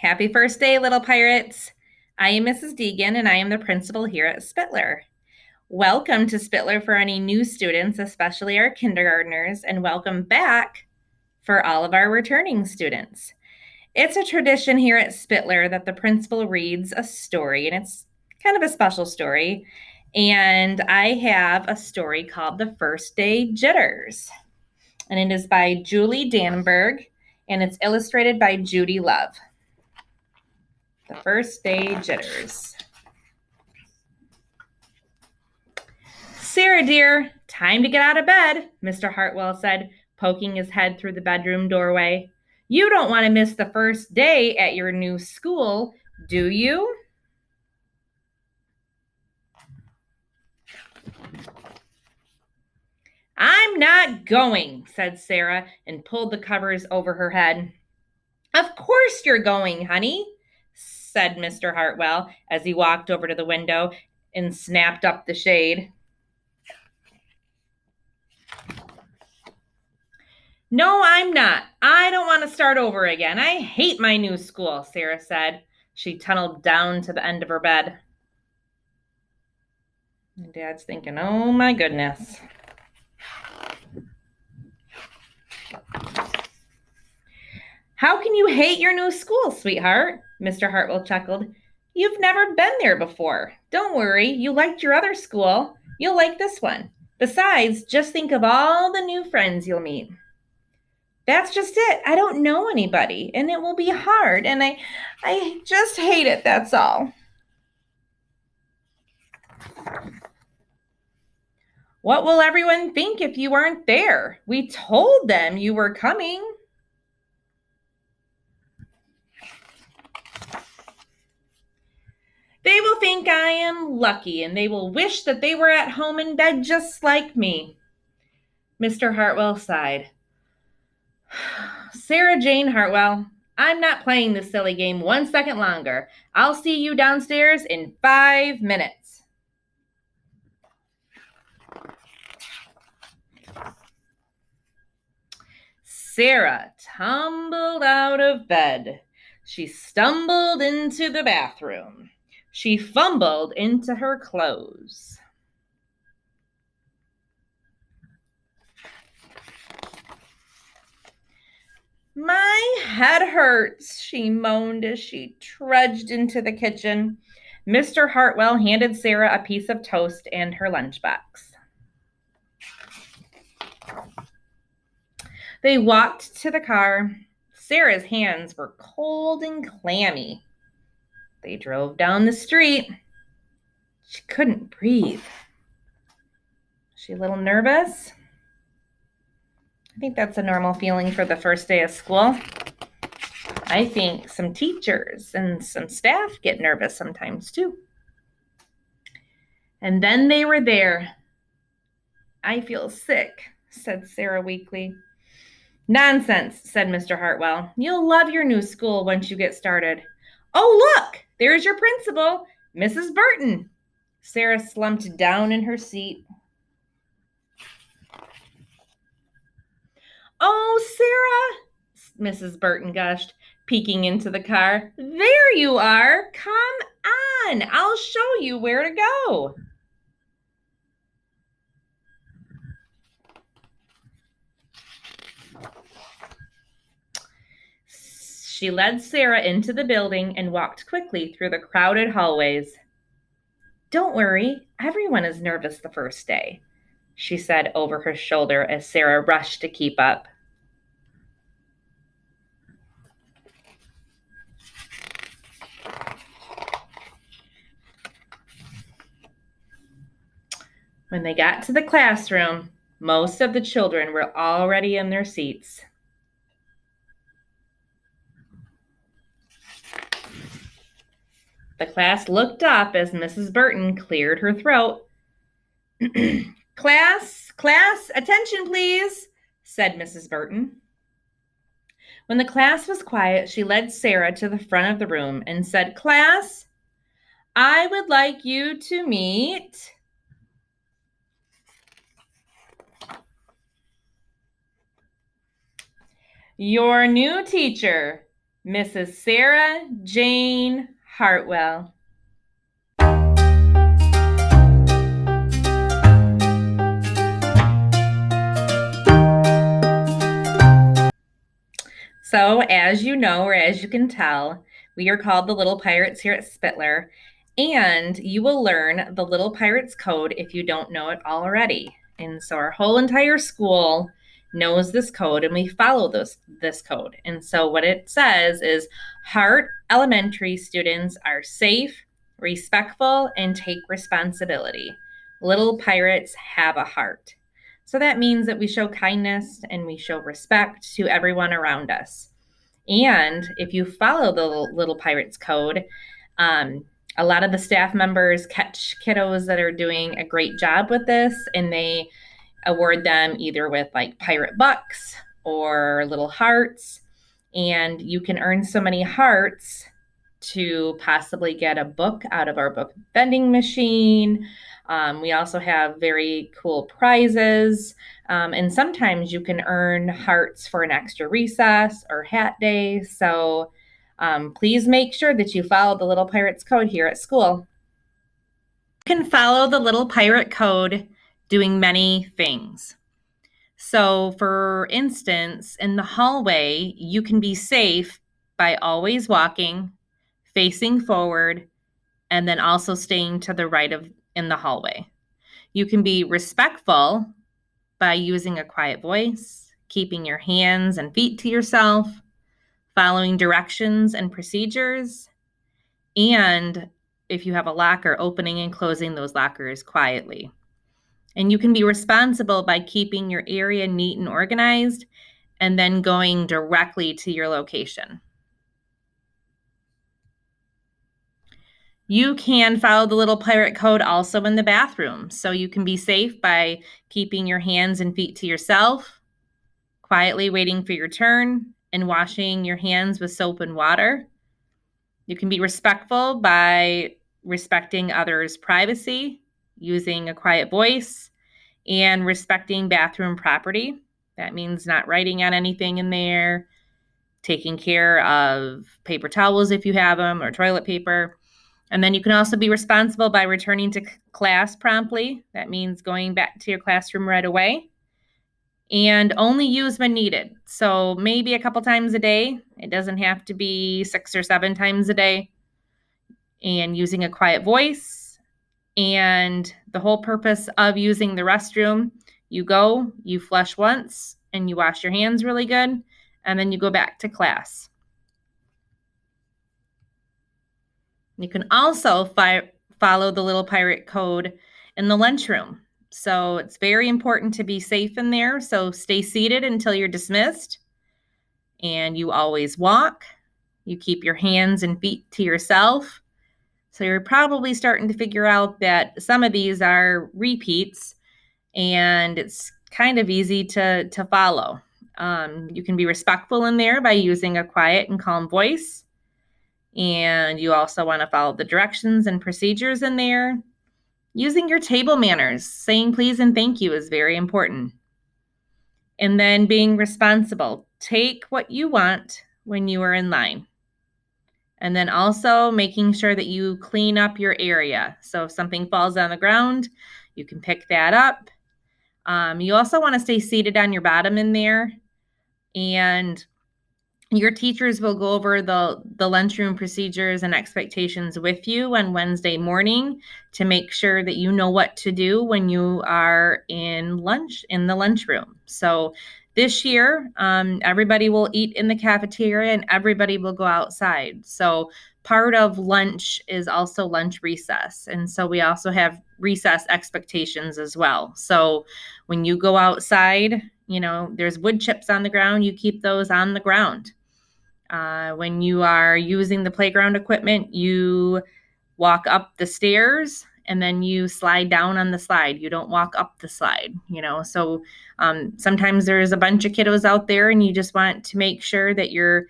Happy first day, little pirates. I am Mrs. Deegan, and I am the principal here at Spittler. Welcome to Spittler for any new students, especially our kindergartners, and welcome back for all of our returning students. It's a tradition here at Spittler that the principal reads a story, and it's kind of a special story. And I have a story called The First Day Jitters, and it is by Julie Danenberg, and it's illustrated by Judy Love. The First Day Jitters. Sarah, dear, time to get out of bed, Mr. Hartwell said, poking his head through the bedroom doorway. You don't want to miss the first day at your new school, do you? I'm not going, said Sarah, and pulled the covers over her head. Of course you're going, honey, said Mr. Hartwell as he walked over to the window and snapped up the shade. No, I'm not. I don't want to start over again. I hate my new school, Sarah said. She tunneled down to the end of her bed. And Dad's thinking, oh my goodness. How can you hate your new school, sweetheart? Mr. Hartwell chuckled. You've never been there before. Don't worry, you liked your other school. You'll like this one. Besides, just think of all the new friends you'll meet. That's just it. I don't know anybody, and it will be hard, and I just hate it, that's all. What will everyone think if you aren't there? We told them you were coming. They will think I am lucky, and they will wish that they were at home in bed just like me. Mr. Hartwell sighed. Sarah Jane Hartwell, I'm not playing this silly game 1 second longer. I'll see you downstairs in 5 minutes. Sarah tumbled out of bed. She stumbled into the bathroom. She fumbled into her clothes. My head hurts, she moaned as she trudged into the kitchen. Mr. Hartwell handed Sarah a piece of toast and her lunchbox. They walked to the car. Sarah's hands were cold and clammy. They drove down the street. She couldn't breathe. Was she a little nervous? I think that's a normal feeling for the first day of school. I think some teachers and some staff get nervous sometimes too. And then they were there. I feel sick, said Sarah weakly. Nonsense, said Mr. Hartwell. You'll love your new school once you get started. Oh, look, there's your principal, Mrs. Burton. Sarah slumped down in her seat. Oh, Sarah, Mrs. Burton gushed, peeking into the car. There you are. Come on. I'll show you where to go. She led Sarah into the building and walked quickly through the crowded hallways. Don't worry. Everyone is nervous the first day, she said over her shoulder as Sarah rushed to keep up. When they got to the classroom, most of the children were already in their seats. The class looked up as Mrs. Burton cleared her throat. Class, attention please, said Mrs. Burton. When the class was quiet, she led Sarah to the front of the room and said, Class, I would like you to meet your new teacher, Mrs. Sarah Jane Hartwell. So, as you know, or as you can tell, we are called the Little Pirates here at Spittler, and you will learn the Little Pirates Code if you don't know it already. And so our whole entire school knows this code, and we follow this code. And so what it says is Hart Elementary students are safe, respectful, and take responsibility. Little Pirates have a heart. So that means that we show kindness and we show respect to everyone around us. And if you follow the Little Pirates Code, a lot of the staff members catch kiddos that are doing a great job with this, and they award them either with like pirate bucks or little hearts. And you can earn so many hearts to possibly get a book out of our book vending machine. We also have very cool prizes. And sometimes you can earn hearts for an extra recess or hat day. So please make sure that you follow the Little Pirates Code here at school. You can follow the Little Pirate Code doing many things. So for instance, in the hallway, you can be safe by always walking, facing forward, and then also staying to the right of in the hallway. You can be respectful by using a quiet voice, keeping your hands and feet to yourself, following directions and procedures, and if you have a locker, opening and closing those lockers quietly. And you can be responsible by keeping your area neat and organized and then going directly to your location. You can follow the Little Pirate Code also in the bathroom. So you can be safe by keeping your hands and feet to yourself, quietly waiting for your turn, and washing your hands with soap and water. You can be respectful by respecting others' privacy, using a quiet voice, and respecting bathroom property. That means not writing on anything in there, taking care of paper towels if you have them, or toilet paper. And then you can also be responsible by returning to class promptly. That means going back to your classroom right away. And only use when needed. So maybe a couple times a day. It doesn't have to be 6 or 7 times a day. And using a quiet voice. And the whole purpose of using the restroom, you go, you flush once, and you wash your hands really good, and then you go back to class. You can also follow the Little Pirate Code in the lunchroom. So it's very important to be safe in there. So stay seated until you're dismissed. And you always walk. You keep your hands and feet to yourself. So you're probably starting to figure out that some of these are repeats, and it's kind of easy to follow. You can be respectful in there by using a quiet and calm voice. And you also want to follow the directions and procedures in there. Using your table manners, saying please and thank you is very important. And then being responsible. Take what you want when you are in line. And then also making sure that you clean up your area. So if something falls on the ground, you can pick that up. You also want to stay seated on your bottom in there. And your teachers will go over the lunchroom procedures and expectations with you on Wednesday morning to make sure that you know what to do when you are in the lunchroom. So this year, everybody will eat in the cafeteria and everybody will go outside. So part of lunch is also lunch recess. And so we also have recess expectations as well. So when you go outside, there's wood chips on the ground, you keep those on the ground. When you are using the playground equipment, you walk up the stairs and then you slide down on the slide. You don't walk up the slide, So sometimes there's a bunch of kiddos out there and you just want to make sure that you're,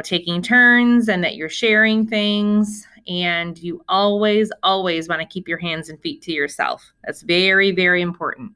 taking turns and that you're sharing things. And you always, always want to keep your hands and feet to yourself. That's very, very important.